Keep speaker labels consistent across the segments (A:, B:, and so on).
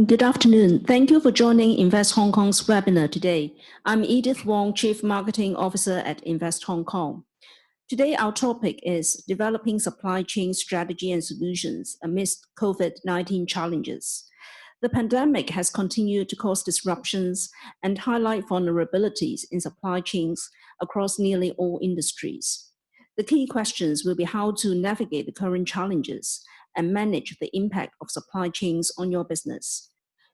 A: Good afternoon. Thank you for joining Invest Hong Kong's webinar today. I'm Edith Wong, Chief Marketing Officer at Invest Hong Kong. Today, our topic is developing supply chain strategy and solutions amidst COVID-19 challenges. The pandemic has continued to cause disruptions and highlight vulnerabilities in supply chains across nearly all industries. The key questions will be how to navigate the current challenges and manage the impact of supply chains on your business.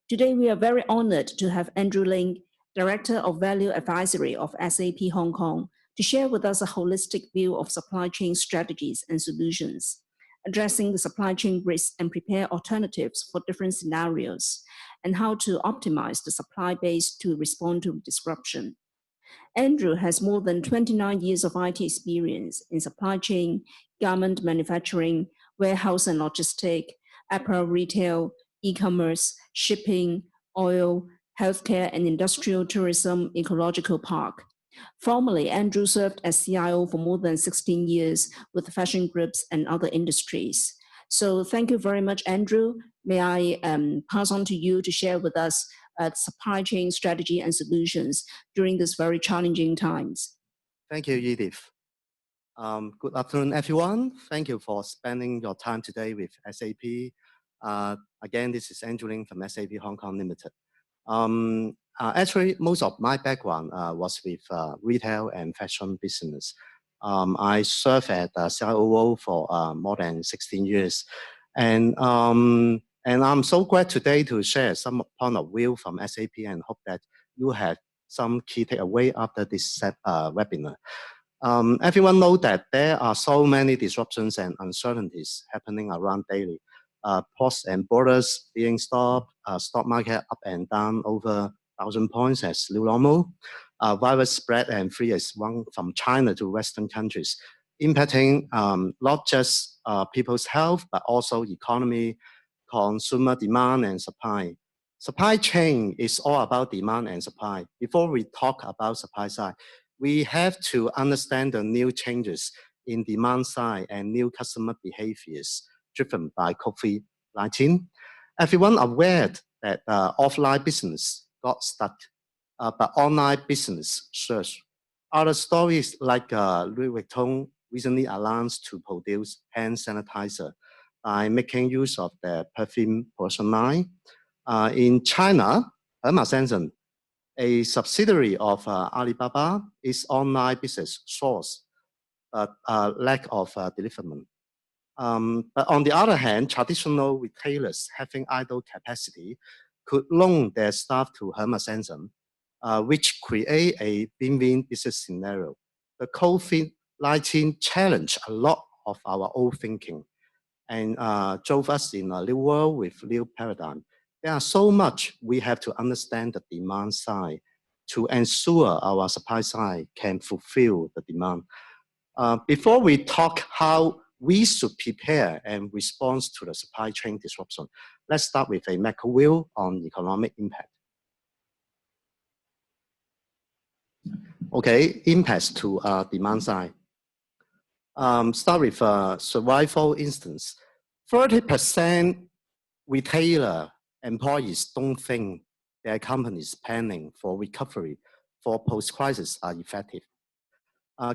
A: Today, we are very honored to have Andrew Ling, Director of Value Advisory of SAP Hong Kong, to share with us a holistic view of supply chain strategies and solutions, addressing the supply chain risks and prepare alternatives for different scenarios, and how to optimize the supply base to respond to disruption. Andrew has more than 29 years of IT experience in supply chain, garment manufacturing, warehouse and logistics, apparel retail, e-commerce, shipping, oil, healthcare and industrial tourism, ecological park. Formerly, Andrew served as CIO for more than 16 years with fashion groups and other industries. So thank you very much, Andrew. May I pass on to you to share with us supply chain strategy and solutions during these very challenging times.
B: Thank you, Edith. Good afternoon, everyone. Thank you for spending your time today with SAP. Again, this is Andrew Ling from SAP Hong Kong Limited. Actually, most of my background was with retail and fashion business. I served at CIO for more than 16 years. And I'm so glad today to share some point of view from SAP and hope that you have some key takeaway after this webinar. Everyone knows that there are so many disruptions and uncertainties happening around daily. Ports and borders being stopped, stock market up and down over 1,000 points as new normal. Virus spread and free as one from China to Western countries, impacting not just people's health, but also economy, consumer demand and supply. Supply chain is all about demand and supply. Before we talk about supply side, we have to understand the new changes in demand side and new customer behaviors driven by COVID-19. Everyone aware that offline business got stuck, but online business surged. Other stories like Louis Vuitton recently announced to produce hand sanitizer by making use of the perfume production line. In China, Hermes, a subsidiary of Alibaba, is online business source, but lack of delivery. But on the other hand, traditional retailers having idle capacity could loan their staff to Hermes, which create a win-win business scenario. The COVID-19 challenged a lot of our old thinking and drove us in a new world with new paradigm. There are so much we have to understand the demand side to ensure our supply side can fulfill the demand. Before we talk how we should prepare and respond to the supply chain disruption, let's start with a macro view on economic impact. Okay, impacts to demand side. Start with survival instance. 30% retailer employees don't think their company's planning for recovery for post-crisis are effective.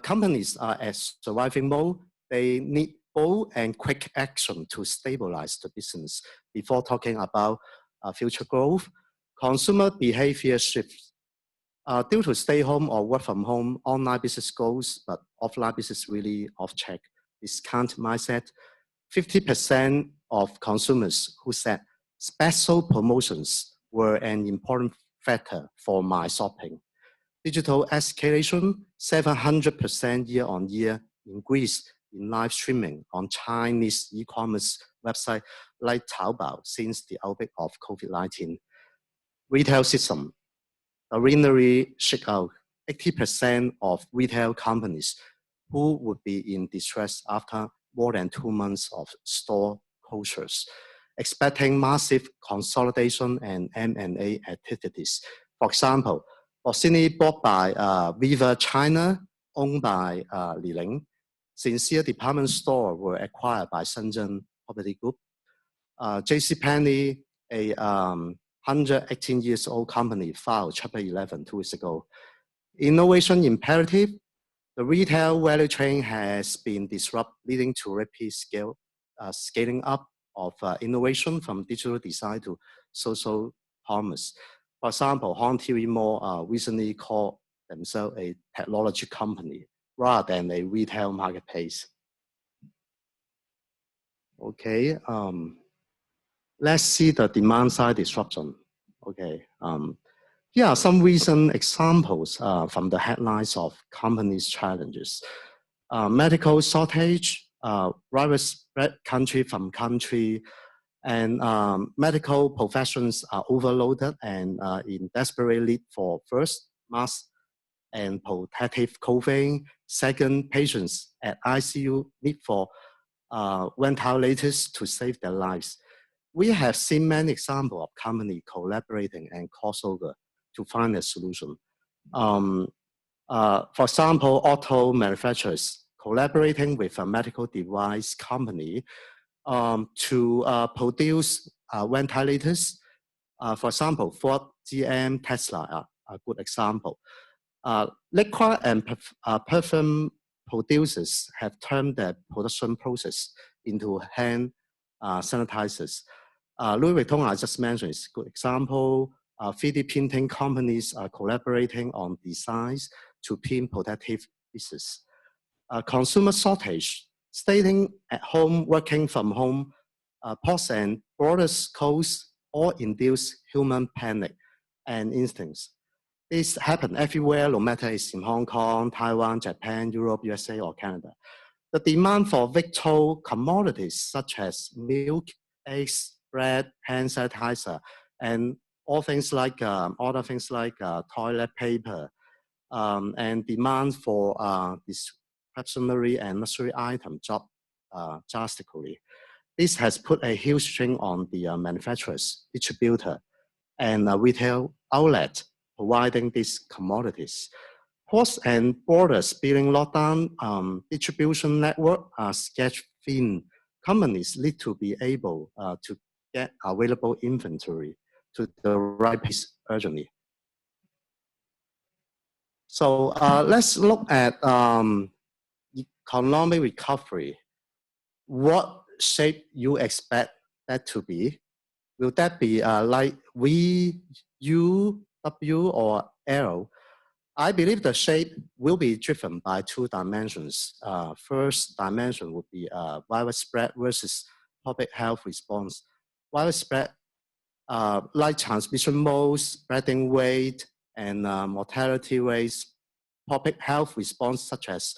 B: Companies are at surviving mode. They need bold and quick action to stabilize the business before talking about future growth. Consumer behavior shifts. Due to stay home or work from home, online business goes, but offline business really off track. Discount mindset. 50% of consumers who said special promotions were an important factor for my shopping. Digital escalation, 700% year-on-year increase in live streaming on Chinese e-commerce website like Taobao since the outbreak of COVID-19. Retail system, urinary shakeout. 80% of retail companies who would be in distress after more than 2 months of store closures, expecting massive consolidation and M&A activities. For example, Bossini bought by Viva China, owned by Li Ling. Sincere department store were acquired by Shenzhen Property Group. JCPenney, a 118 years old company filed Chapter 11 2 weeks ago. Innovation imperative. The retail value chain has been disrupted, leading to rapid scaling up of innovation from digital design to social commerce. For example, Hong TV Mall recently called themselves a technology company rather than a retail marketplace. Okay, let's see the demand side disruption. Okay, here are some recent examples from the headlines of companies' challenges. Medical shortage, virus spread country from country, and medical professions are overloaded and in desperate need for first, mask and protective clothing. Second, patients at ICU need for ventilators to save their lives. We have seen many examples of companies collaborating and crossover to find a solution. For example, auto manufacturers collaborating with a medical device company to produce ventilators. For example, Ford, GM, Tesla are a good example. Liquor and perfume producers have turned their production process into hand sanitizers. Louis Vuitton, I just mentioned, is a good example. 3D printing companies are collaborating on designs to print protective pieces. Consumer shortage, staying at home, working from home, ports and borders closed, all induce human panic and instincts. This happens everywhere, no matter it's in Hong Kong, Taiwan, Japan, Europe, USA, or Canada. The demand for vital commodities such as milk, eggs, bread, hand sanitizer, and other things like toilet paper, and demand for discretionary and luxury items dropped drastically. This has put a huge strain on the manufacturers, distributor, and retail outlet providing these commodities. Ports and borders being locked down, distribution network are sketched thin. Companies need to be able to get available inventory to the right place urgently. So let's look at economic recovery. What shape you expect that to be? Will that be like V, U, W, or L? I believe the shape will be driven by two dimensions. First dimension would be virus spread versus public health response. Virus spread, like transmission modes, spreading rate, and mortality rates. Public health response, such as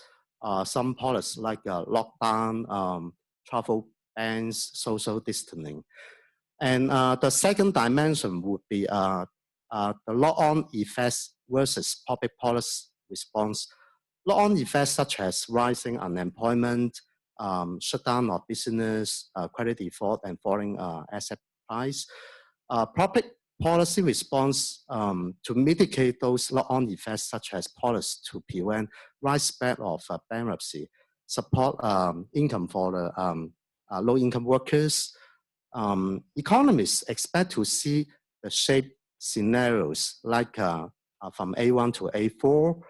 B: some policies like lockdown, travel bans, social distancing. And the second dimension would be the lock-on effects versus public policy response. Lock-on effects such as rising unemployment, shutdown of business, credit default, and falling asset price. Public policy response to mitigate those lock-on effects such as policy to prevent widespread of bankruptcy, support income for the low-income workers. Economists expect to see the shape scenarios like from A1 to A4.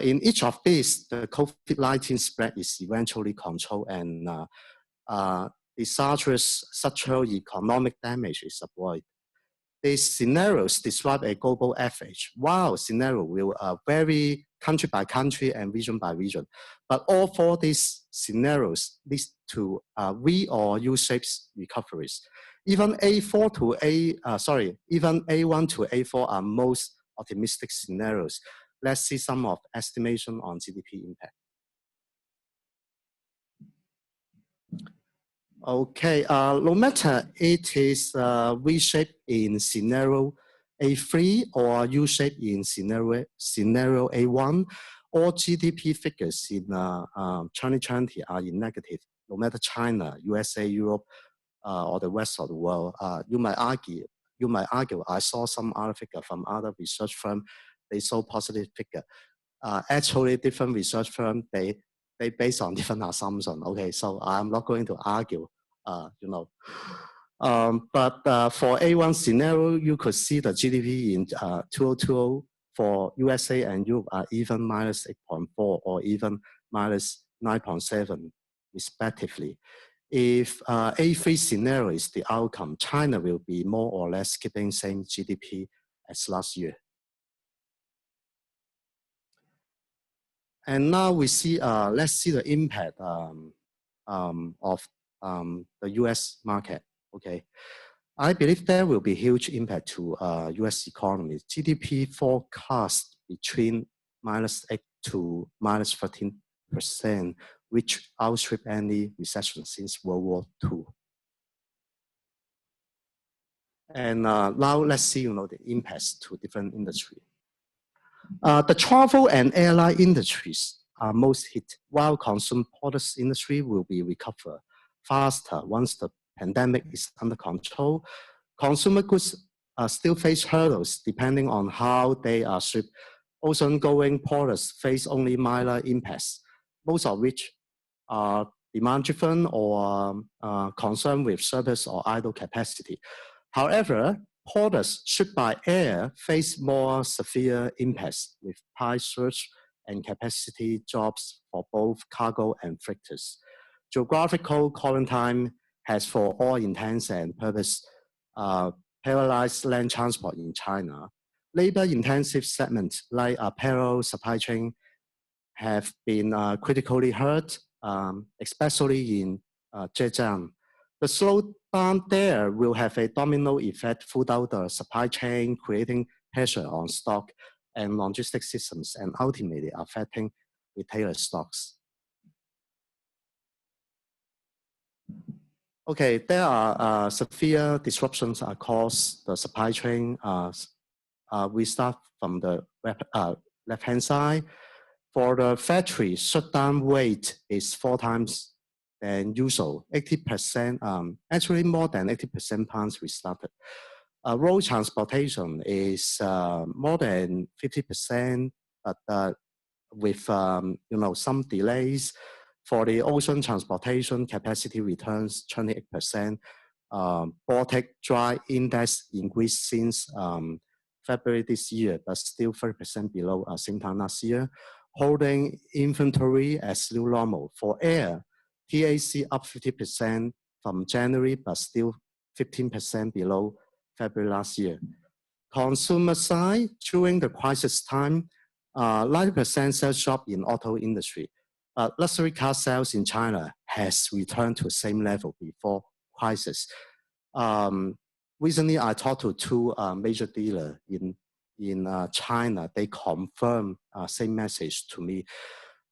B: In each of these, the COVID-19 spread is eventually controlled and disastrous structural economic damage is avoided. These scenarios describe a global average, while scenario will vary country by country and region by region. But all four these scenarios lead to V or U-shaped recoveries. Even A1 to A4 are most optimistic scenarios. Let's see some of estimation on GDP impact. Okay, no matter it is V-shaped in scenario A3 or U-shaped in scenario A1, all GDP figures in 2020 are in negative, no matter China, USA, Europe, or the rest of the world. You might argue, I saw some other figure from other research firm, they saw positive figure. Actually, different research firm, they based on different assumptions. Okay, so I'm not going to argue, But for A1 scenario, you could see the GDP in 2020 for USA and Europe are even minus 8.4 or even minus 9.7 respectively. If A3 scenario is the outcome, China will be more or less keeping same GDP as last year. And now we see, let's see the impact of the US market, okay? I believe there will be huge impact to US economy. GDP forecast between -8 to -13%, which outstrip any recession since World War II. And now let's see, the impacts to different industries. The travel and airline industries are most hit, while consumer products industry will be recovered faster once the pandemic is under control. Consumer goods still face hurdles depending on how they are shipped. Ocean-going products face only minor impacts, most of which are demand-driven or concerned with surplus or idle capacity. However, products shipped by air face more severe impacts with price surge and capacity drops for both cargo and freighters. Geographical quarantine has, for all intents and purposes, paralyzed land transport in China. Labor-intensive segments like apparel supply chain have been critically hurt, especially in Zhejiang. The slowdown there will have a domino effect throughout the supply chain, creating pressure on stock and logistics systems and ultimately affecting retailer stocks. Okay, there are severe disruptions across the supply chain. We start from the left-hand side. For the factory, shutdown rate is 4 times than usual. 80%, actually more than 80% plants restarted. Road transportation is more than 50%, but with some delays. For the ocean transportation, capacity returns 28%. Baltic dry index increased since February this year, but still 30% below same time last year. Holding inventory as new normal. For air, TAC up 50% from January, but still 15% below February last year. Consumer side, during the crisis time, 90% sales drop in auto industry. Luxury car sales in China has returned to the same level before crisis. Recently, I talked to 2 major dealers in China. They confirm same message to me.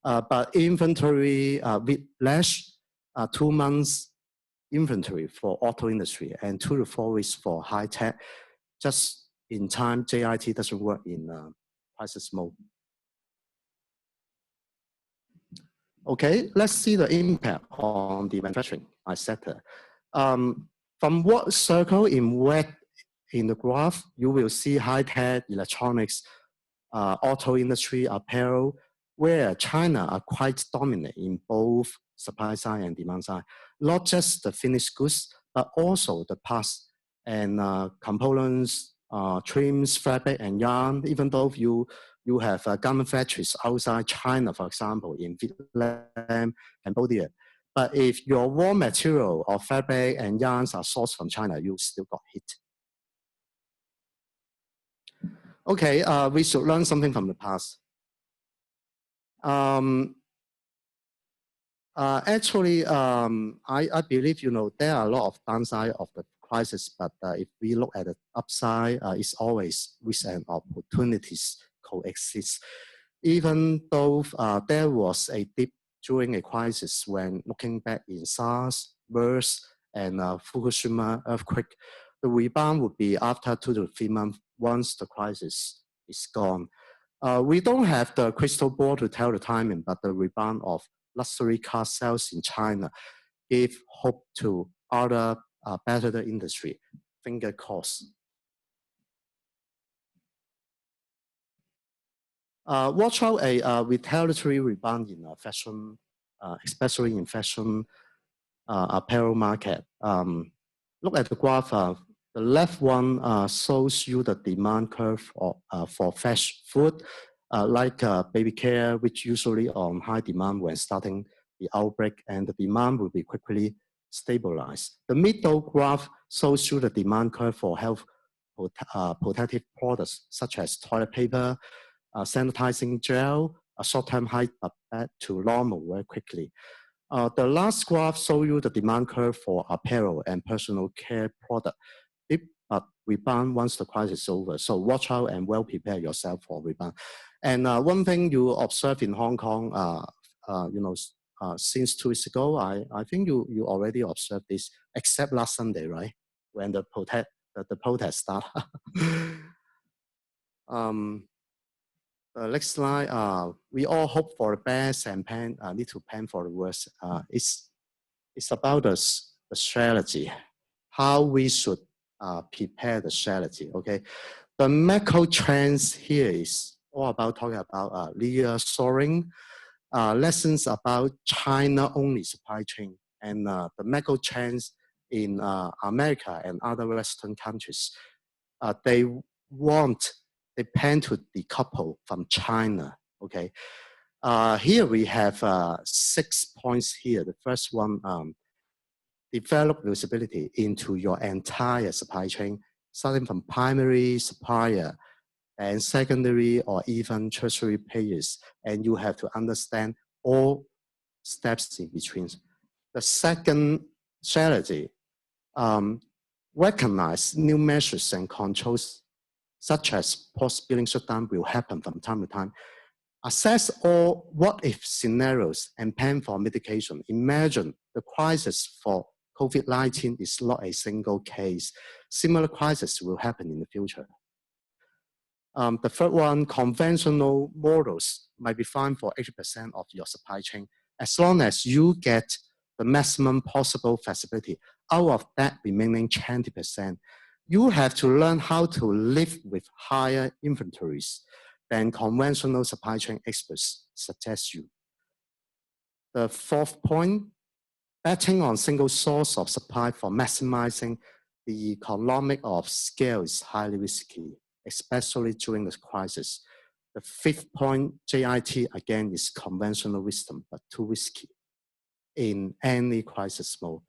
B: But inventory with less 2 months inventory for auto industry and 2 to 4 weeks for high tech. Just in time, JIT doesn't work in crisis mode. Okay, let's see the impact on the manufacturing sector. From what circle in red in the graph, you will see high-tech, electronics, auto industry, apparel, where China are quite dominant in both supply side and demand side. Not just the finished goods, but also the parts and components, trims, fabric, and yarn. Even though you have garment factories outside China, for example, in Vietnam, Cambodia. But if your raw material of fabric and yarns are sourced from China, you still got hit. Okay, we should learn something from the past. Actually, I believe, there are a lot of downside of the crisis, but if we look at the upside, it's always risk and opportunities coexist. Even though there was a dip during a crisis when looking back in SARS, MERS, and Fukushima earthquake, the rebound would be after 2 to 3 months once the crisis is gone. We don't have the crystal ball to tell the timing, but the rebound of luxury car sales in China give hope to other better industry. Finger crossed. Watch out a retaliatory rebound in fashion, especially in fashion apparel market. look at the graph. The left one shows you the demand curve for fresh food, like baby care, which usually on high demand when starting the outbreak, and the demand will be quickly stabilized. The middle graph shows you the demand curve for health protective products, such as toilet paper, sanitizing gel, a short-term high back to normal very quickly. The last graph shows you the demand curve for apparel and personal care product. Dip but rebound once the crisis is over. So watch out and well prepare yourself for rebound. And one thing you observe in Hong Kong, since 2 weeks ago, I think you already observed this, except last Sunday, right? When the protest started. Next slide. We all hope for the best and need to plan for the worst. It's about the strategy, how we should prepare the strategy. Okay, the macro trends here is all about talking about nearshoring, lessons about China-only supply chain, and the macro trends in America and other Western countries. They plan to decouple from China. Okay, here we have 6 points here. The first one, develop visibility into your entire supply chain, starting from primary supplier and secondary or even tertiary players, and you have to understand all steps in between. The second strategy, recognize new measures and controls such as post-billing shutdown will happen from time to time. Assess all what-if scenarios and plan for mitigation. Imagine the crisis for COVID-19 is not a single case. Similar crises will happen in the future. The third one, conventional models might be fine for 80% of your supply chain, as long as you get the maximum possible flexibility. Out of that remaining 20%, you have to learn how to live with higher inventories than conventional supply chain experts suggest you. The fourth point, betting on single source of supply for maximizing the economic of scale is highly risky, especially during the crisis. The fifth point, JIT, again, is conventional wisdom, but too risky in any crisis mode.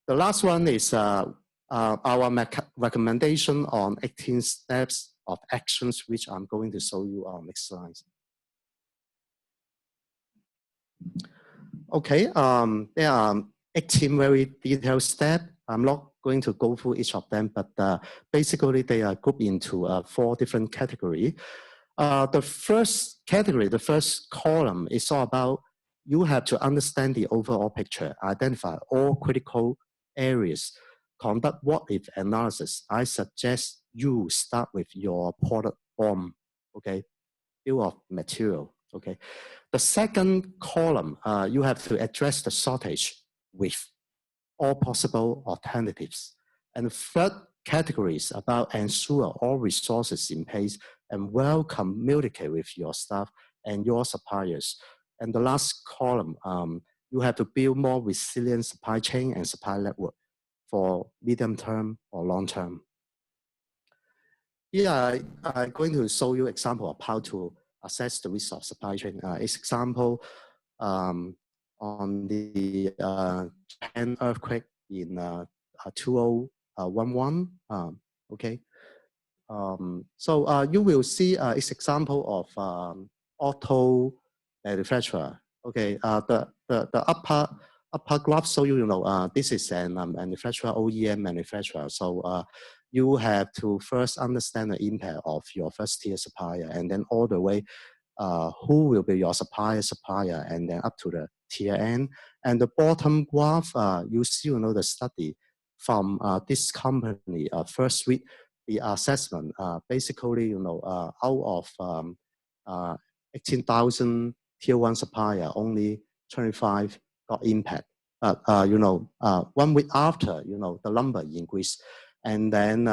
B: The last one is our recommendation on 18 steps of actions, which I'm going to show you on next slide. Okay, there are 18 very detailed steps. I'm not going to go through each of them, but basically they are grouped into 4 different categories. The first category, the first column is all about you have to understand the overall picture, identify all critical areas, conduct what-if analysis. I suggest you start with your product form, okay, bill of material, okay. The second column, you have to address the shortage with all possible alternatives. And the third category is about ensure all resources in place and well communicate with your staff and your suppliers. And the last column, you have to build more resilient supply chain and supply network for medium term or long term. Here I'm going to show you example of how to assess the risk of supply chain. Example on the Japan earthquake in 2011. Okay. So you will see this example of auto manufacturer. Okay. The upper graph show you, this is a manufacturer, OEM manufacturer. So you have to first understand the impact of your first tier supplier, and then all the way who will be your supplier, and then up to the tier N. And the bottom graph, you see, the study from this company. First week, the assessment, basically, out of 18,000 tier 1 supplier, only 25 got impact. But 1 week after, the number increased. And then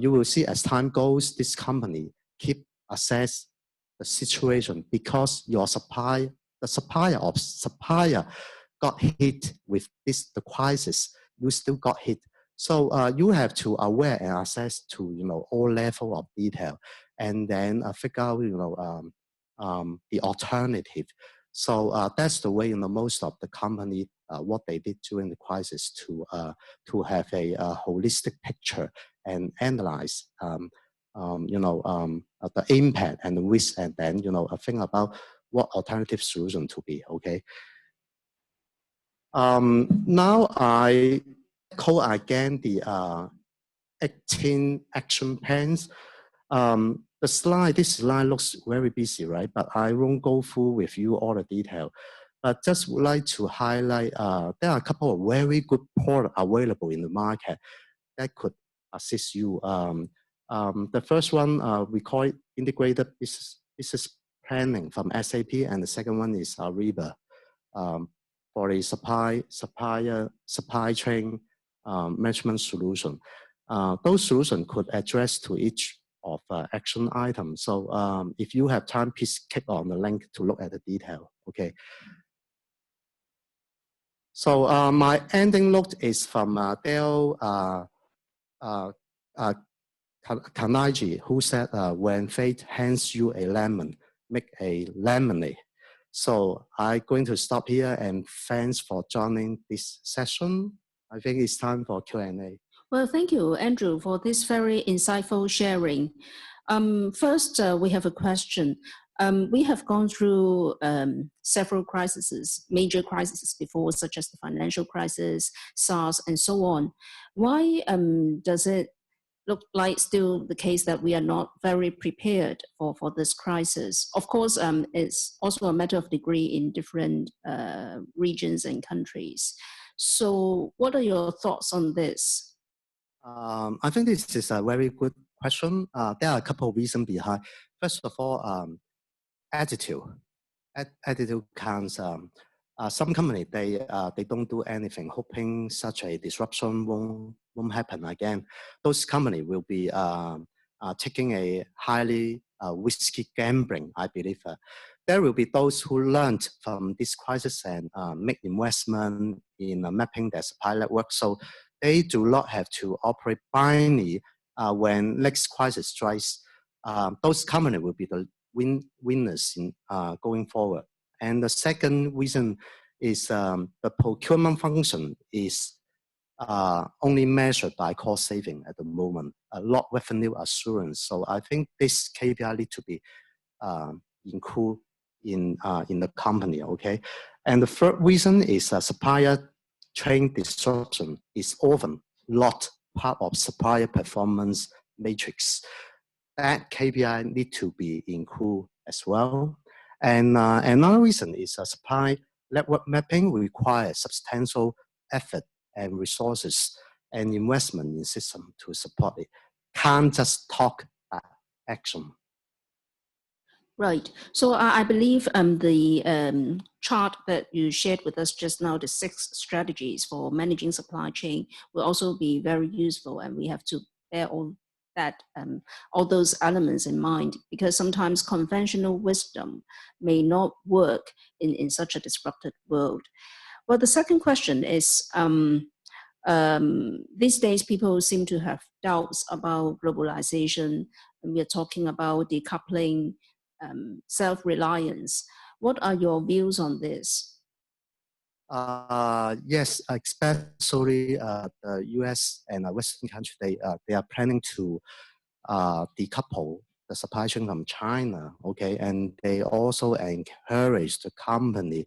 B: you will see as time goes, this company keep assess the situation, because your the supplier got hit with the crisis. You still got hit, So you have to aware and access to, all level of detail, and then figure out, the alternative. So that's the way, most of the company, what they did during the crisis to have a holistic picture and analyze, the impact and the risk, and then, think about what alternative solution to be, okay? Now I call again the 18 action plans. This slide looks very busy, right? But I won't go through with you all the detail. But just would like to highlight, there are a couple of very good products available in the market that could assist you. The first one, we call it integrated business planning from SAP, and the second one is Reba, for a supply chain management solution. Those solutions could address to each of action items. So if you have time, please click on the link to look at the detail, okay? So my ending note is from Dale Carnegie, who said, when fate hands you a lemon, make a lemonade. So I'm going to stop here, and thanks for joining this session. I think it's time for Q&A.
A: Well, thank you, Andrew, for this very insightful sharing. First, we have a question. We have gone through several crises, major crises before, such as the financial crisis, SARS, and so on. Why does it look like still the case that we are not very prepared for this crisis? Of course, it's also a matter of degree in different regions and countries. So what are your thoughts on this?
B: I think this is a very good question. There are a couple of reasons behind. First of all, attitude. Attitude counts. Some company, they don't do anything, hoping such a disruption won't happen again. Those company will be taking a highly risky gambling, I believe. There will be those who learned from this crisis and make investment in mapping their supply network. So they do not have to operate blindly when next crisis strikes. Those companies will be the winners in going forward. And the second reason is the procurement function is only measured by cost saving at the moment, not revenue assurance. So I think this KPI need to be included in the company, okay? And the third reason is supplier chain disruption is often not part of supplier performance matrix. That KPI need to be included as well. And another reason is supply network mapping requires substantial effort and resources and investment in system to support it. Can't just talk action.
A: Right. So I believe the chart that you shared with us just now, the 6 strategies for managing supply chain, will also be very useful, and we have to bear all those elements in mind, because sometimes conventional wisdom may not work in such a disrupted world. Well, the second question is, these days people seem to have doubts about globalization, and we are talking about decoupling, self-reliance. What are your views on this?
B: Yes, especially the US and Western countries, they are planning to decouple the supply chain from China, okay? And they also encourage the company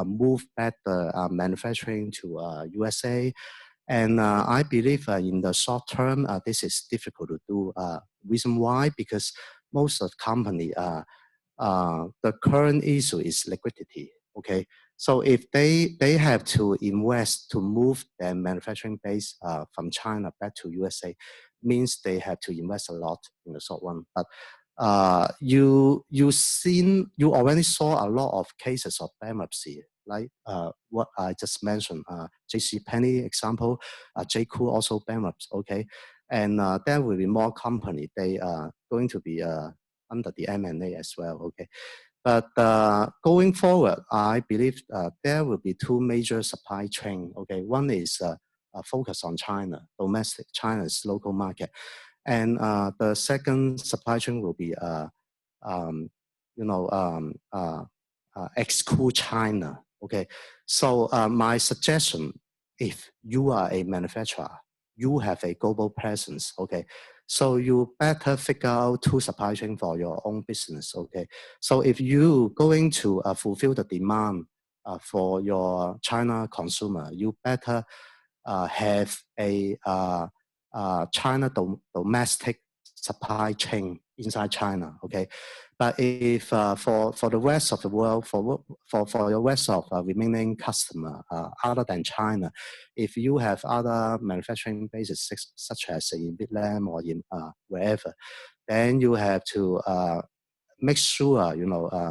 B: move back the manufacturing to USA. And I believe in the short term, this is difficult to do. Reason why? Because most of the company, the current issue is liquidity, okay? So if they have to invest to move their manufacturing base from China back to USA, means they have to invest a lot in the short run. But you already saw a lot of cases of bankruptcy, like what I just mentioned, JCPenney example, J.Crew also bankrupt, okay? And there will be more company, they are going to be under the M&A as well, okay? But going forward, I believe there will be 2 major supply chain, okay? One is focus on China, domestic China's local market. And the second supply chain will be, exclude China. Okay, so my suggestion, if you are a manufacturer, you have a global presence. Okay, so you better figure out two supply chain for your own business. Okay, so if you going to fulfill the demand for your China consumer, you better have a China domestic supply chain inside China. Okay, but if for the rest of the world, for the rest of remaining customer other than China, if you have other manufacturing bases such as in Vietnam or in wherever, then you have to make sure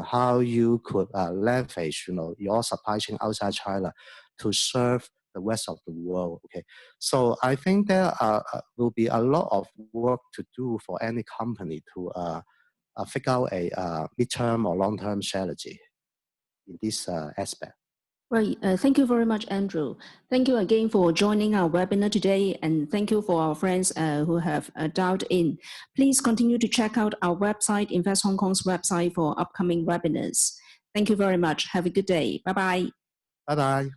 B: how you could leverage your supply chain outside China to serve the rest of the world. Okay, so I think there will be a lot of work to do for any company to figure out a midterm or long-term strategy in this aspect.
A: Right. Thank you very much, Andrew. Thank you again for joining our webinar today, and thank you for our friends who have dialed in. Please continue to check out our website, Invest Hong Kong's website, for upcoming webinars. Thank you very much. Have a good day. Bye-bye.
B: Bye-bye.